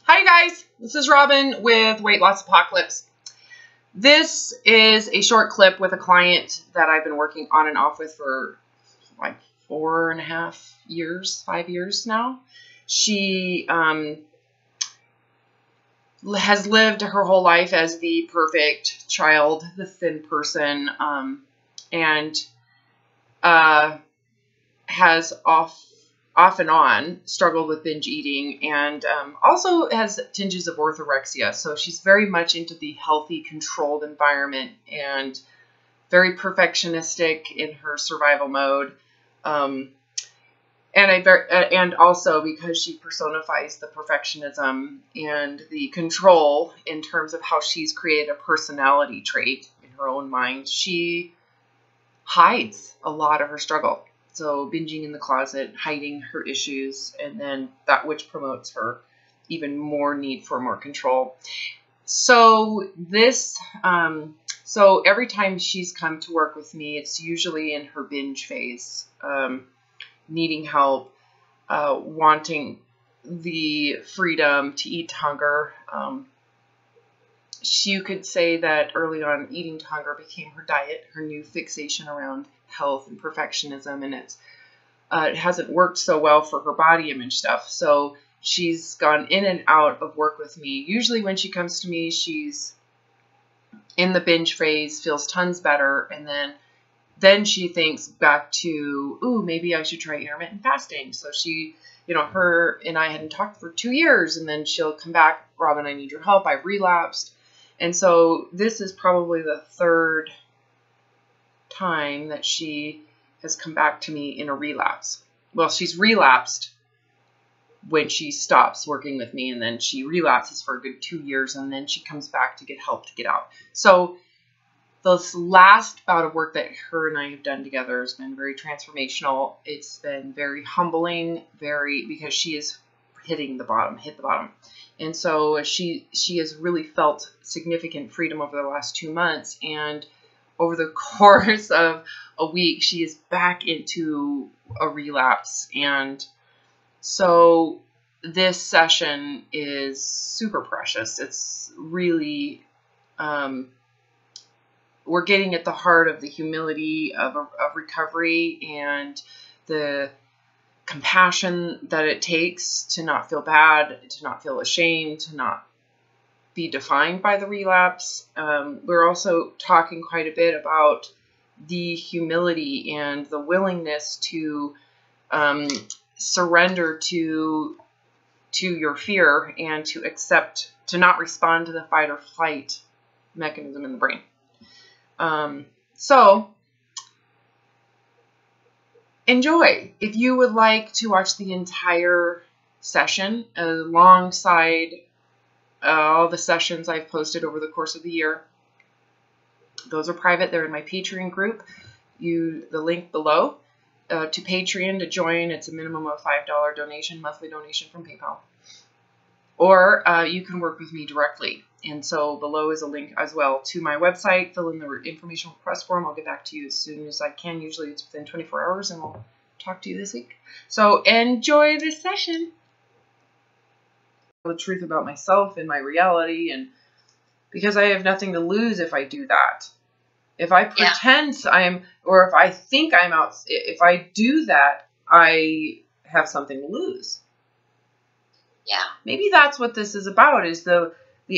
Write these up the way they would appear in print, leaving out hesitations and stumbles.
Hi guys, this is Robin with Weight Loss Apocalypse. This is a short clip with a client that I've been working on and off with for like 4.5 years, 5 years now. She has lived her whole life as the perfect child, the thin person, and has off and on struggled with binge eating and also has tinges of orthorexia. So she's very much into the healthy, controlled environment and very perfectionistic in her survival mode. And also because she personifies the perfectionism and the control in terms of how she's created a personality trait in her own mind, she hides a lot of her struggle. So binging in the closet, hiding her issues, and then that which promotes her even more need for more control. So so every time she's come to work with me, it's usually in her binge phase, needing help, wanting the freedom to eat to hunger. You could say that early on, eating to hunger became her diet, her new fixation around health and perfectionism, and it hasn't worked so well for her body image stuff. So she's gone in and out of work with me. Usually when she comes to me, she's in the binge phase, feels tons better, and then she thinks back to, ooh, maybe I should try intermittent fasting. So she, her and I hadn't talked for 2 years, and then she'll come back, Robin, I need your help. I've relapsed. And so this is probably the third time that she has come back to me in a relapse. Well, she's relapsed when she stops working with me, and then she relapses for a good 2 years, and then she comes back to get help to get out. So this last bout of work that her and I have done together has been very transformational. It's been very humbling, because she is hit the bottom. And so she has really felt significant freedom over the last 2 months, and over the course of a week, she is back into a relapse. And so this session is super precious. It's really, we're getting at the heart of the humility of recovery and the compassion that it takes to not feel bad, to not feel ashamed, to not be defined by the relapse. We're also talking quite a bit about the humility and the willingness to surrender to your fear and to accept, to not respond to the fight or flight mechanism in the brain. So enjoy. If you would like to watch the entire session alongside all the sessions I've posted over the course of the year, those are private. They're in my Patreon group. The link below to Patreon to join. It's a minimum of $5 donation, monthly donation from PayPal. Or you can work with me directly. And so below is a link as well to my website. Fill in the information request form. I'll get back to you as soon as I can. Usually it's within 24 hours, and I'll talk to you this week. So enjoy this session. The truth about myself and my reality, and because I have nothing to lose if I do that. If I pretend or if I think I'm out, if I do that, I have something to lose. Yeah. Maybe that's what this is about, is the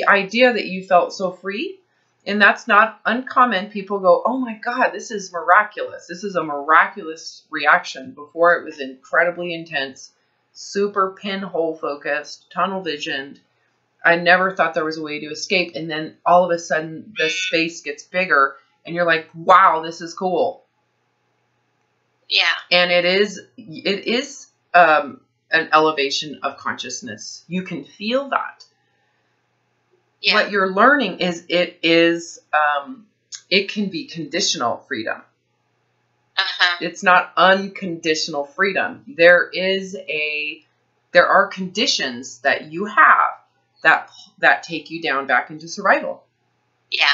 idea that you felt so free. And that's not uncommon. People go, oh my God, this is miraculous. This is a miraculous reaction. Before, it was incredibly intense, super pinhole focused, tunnel visioned. I never thought there was a way to escape. And then all of a sudden the space gets bigger and you're like, wow, this is cool. Yeah. And it is an elevation of consciousness. You can feel that. Yeah. What you're learning is it can be conditional freedom. It's not unconditional freedom. There are conditions that you have that take you down back into survival. Yeah.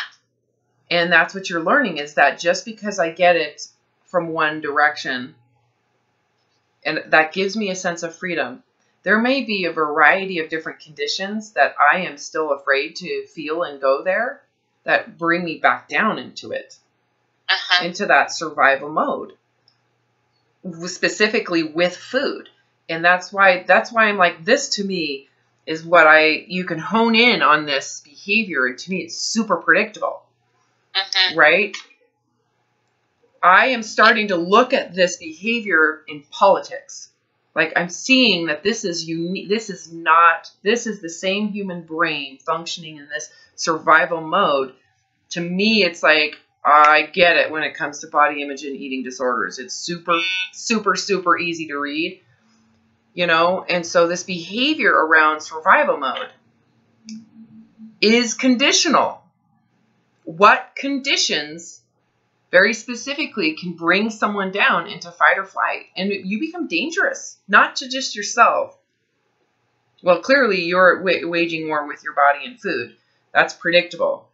And that's what you're learning, is that just because I get it from one direction, and that gives me a sense of freedom, there may be a variety of different conditions that I am still afraid to feel and go there that bring me back down into it, into that survival mode, specifically with food. And that's why I'm like, this to me is what you can hone in on this behavior. And to me, it's super predictable, right? I am starting to look at this behavior in politics. Like, I'm seeing that this is unique. This is the same human brain functioning in this survival mode. To me, it's like, I get it when it comes to body image and eating disorders. It's super, super, super easy to read, you know? And so this behavior around survival mode is conditional. What conditions very specifically can bring someone down into fight or flight? And you become dangerous, not to just yourself. Well, clearly you're waging war with your body and food. That's predictable.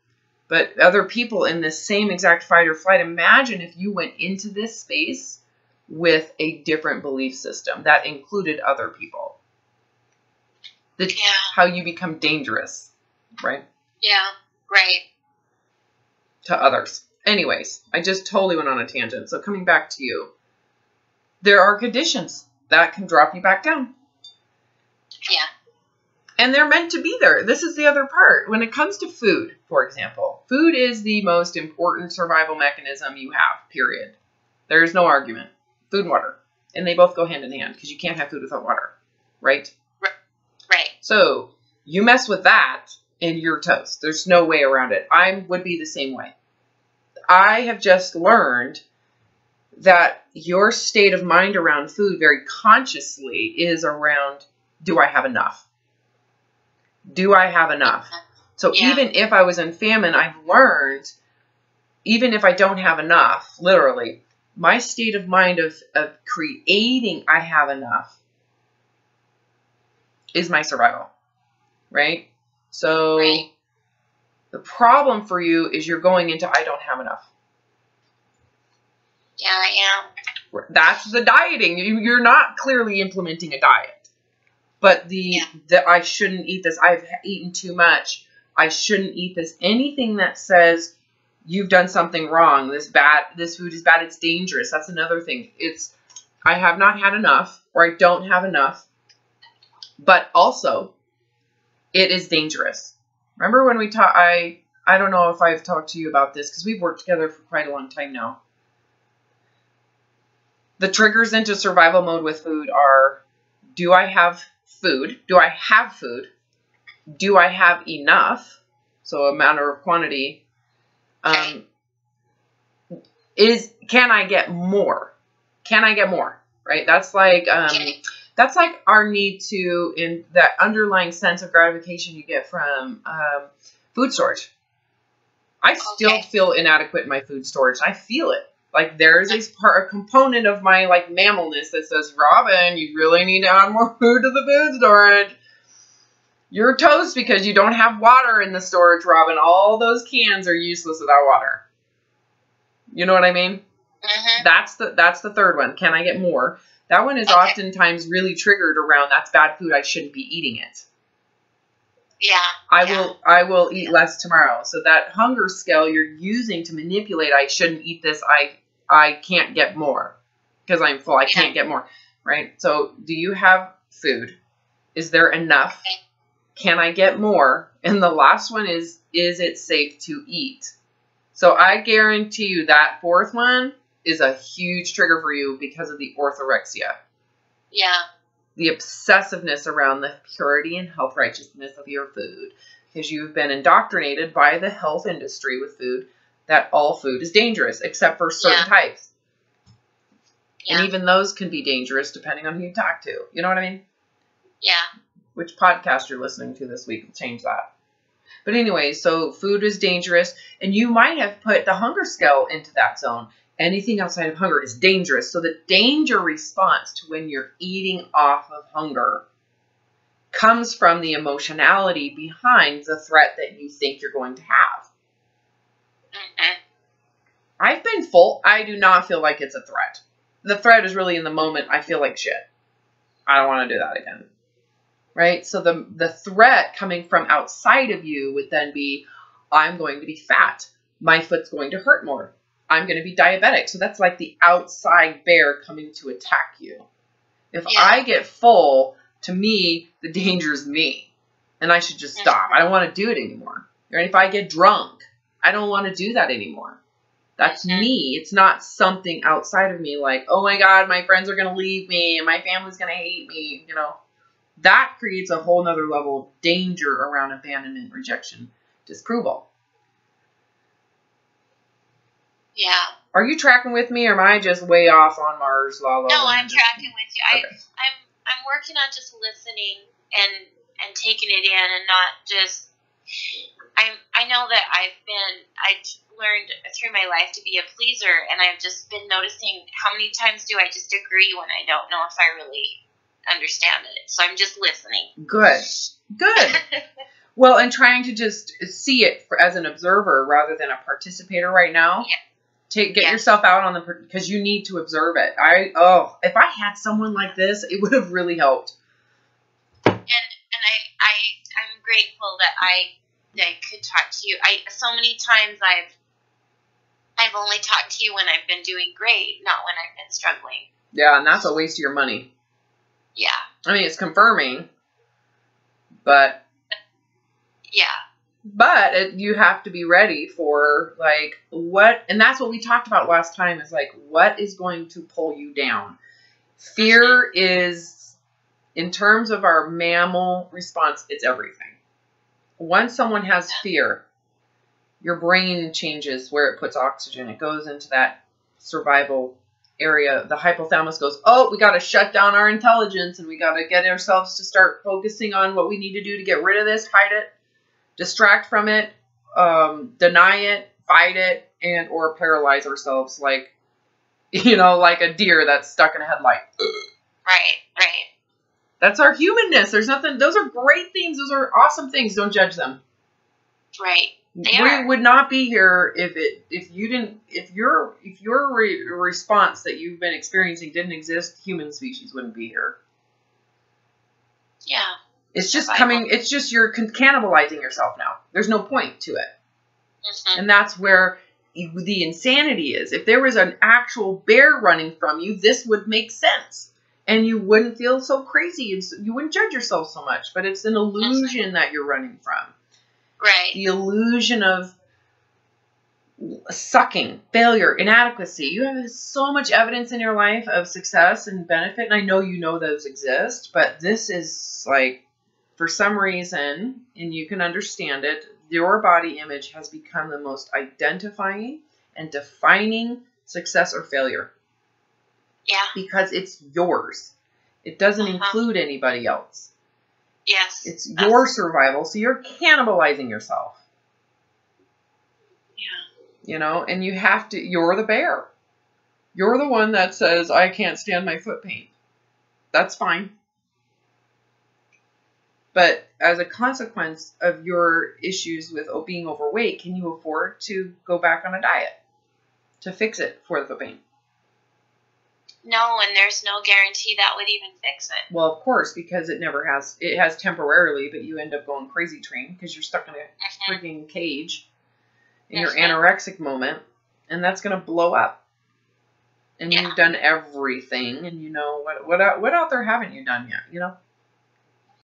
But other people in this same exact fight or flight, imagine if you went into this space with a different belief system that included other people. How you become dangerous, right? Yeah, right. To others. Anyways, I just totally went on a tangent. So coming back to you, there are conditions that can drop you back down. Yeah. And they're meant to be there. This is the other part. When it comes to food, for example, food is the most important survival mechanism you have, period. There's no argument. Food and water. And they both go hand in hand because you can't have food without water, right? Right. So you mess with that and you're toast. There's no way around it. I would be the same way. I have just learned that your state of mind around food very consciously is around, do I have enough? Do I have enough? So even if I was in famine, I've learned, even if I don't have enough, literally, my state of mind of creating I have enough is my survival, right? So the problem for you is you're going into I don't have enough. Yeah, I am. That's the dieting. You're not clearly implementing a diet. But the I shouldn't eat this. I've eaten too much. I shouldn't eat this. Anything that says you've done something wrong, this food is bad, it's dangerous. That's another thing. It's I have not had enough or I don't have enough. But also, it is dangerous. Remember when we talked, I don't know if I've talked to you about this because we've worked together for quite a long time now. The triggers into survival mode with food are, do I have food? Do I have food? Do I have enough? So a matter of quantity. Can I get more? Can I get more? Right? That's like our need to, in that underlying sense of gratification you get from food storage. I still feel inadequate in my food storage. I feel it. Like there's a component of my like mammalness that says, Robin, you really need to add more food to the food storage. You're toast because you don't have water in the storage, Robin. All those cans are useless without water. You know what I mean? Mm-hmm. That's the third one. Can I get more? That one is oftentimes really triggered around that's bad food. I shouldn't be eating it. Yeah. I will eat less tomorrow. So that hunger scale you're using to manipulate, I shouldn't eat this. I can't get more because I'm full. I can't get more. Right? So do you have food? Is there enough? Can I get more? And the last one is it safe to eat? So I guarantee you that fourth one is a huge trigger for you because of the orthorexia. Yeah. The obsessiveness around the purity and health righteousness of your food. Because you've been indoctrinated by the health industry with food that all food is dangerous except for certain types. Yeah. And even those can be dangerous depending on who you talk to. You know what I mean? Yeah. Which podcast you're listening to this week will change that. But anyway, so food is dangerous. And you might have put the hunger scale into that zone. Anything outside of hunger is dangerous. So the danger response to when you're eating off of hunger comes from the emotionality behind the threat that you think you're going to have. Mm-hmm. I've been full. I do not feel like it's a threat. The threat is really in the moment I feel like shit. I don't want to do that again. right? So the threat coming from outside of you would then be, I'm going to be fat. My foot's going to hurt more. I'm going to be diabetic. So that's like the outside bear coming to attack you. If I get full, to me, the danger is me. And I should just stop. I don't want to do it anymore. Right? If I get drunk, I don't want to do that anymore. That's me. It's not something outside of me like, oh my God, my friends are going to leave me and my family's going to hate me. You know, that creates a whole nother level of danger around abandonment, rejection, disapproval. Yeah. Are you tracking with me, or am I just way off on Mars? La, la, No, la, I'm tracking with you. Okay. I'm working on just listening and taking it in, and not just. I know that I've learned through my life to be a pleaser, and I've just been noticing how many times do I just agree when I don't know if I really understand it. So I'm just listening. Good. Well, and trying to just see it as an observer rather than a participator right now. Yeah. Get yourself out on because you need to observe it. If I had someone like this, it would have really helped. And I'm grateful that I could talk to you. So many times I've only talked to you when I've been doing great, not when I've been struggling. Yeah, and that's a waste of your money. Yeah. I mean, it's confirming, but yeah. But you have to be ready for, like, what, and that's what we talked about last time, is, like, what is going to pull you down? Fear is, in terms of our mammal response, it's everything. Once someone has fear, your brain changes where it puts oxygen. It goes into that survival area. The hypothalamus goes, oh, we got to shut down our intelligence, and we got to get ourselves to start focusing on what we need to do to get rid of this, hide it, distract from it, deny it, fight it, and or paralyze ourselves like, like a deer that's stuck in a headlight. Right. That's our humanness. There's nothing, those are great things. Those are awesome things. Don't judge them. Right. We would not be here if your response that you've been experiencing didn't exist, human species wouldn't be here. Yeah. It's just you're cannibalizing yourself now. There's no point to it. Mm-hmm. And that's where the insanity is. If there was an actual bear running from you, this would make sense. And you wouldn't feel so crazy. And you wouldn't judge yourself so much. But it's an illusion that you're running from. Right. The illusion of sucking, failure, inadequacy. You have so much evidence in your life of success and benefit. And I know you know those exist. But this is like, for some reason, and you can understand it, your body image has become the most identifying and defining success or failure. Yeah. Because it's yours. It doesn't include anybody else. Yes. It's your survival, so you're cannibalizing yourself. Yeah. And you're the bear. You're the one that says, I can't stand my foot pain. That's fine. But as a consequence of your issues with being overweight, can you afford to go back on a diet to fix it for the foot pain? No, and there's no guarantee that would even fix it. Well, of course, because it never has. It has temporarily, but you end up going crazy train because you're stuck in a freaking cage in your anorexic moment, and that's going to blow up. And you've done everything, and what out there haven't you done yet,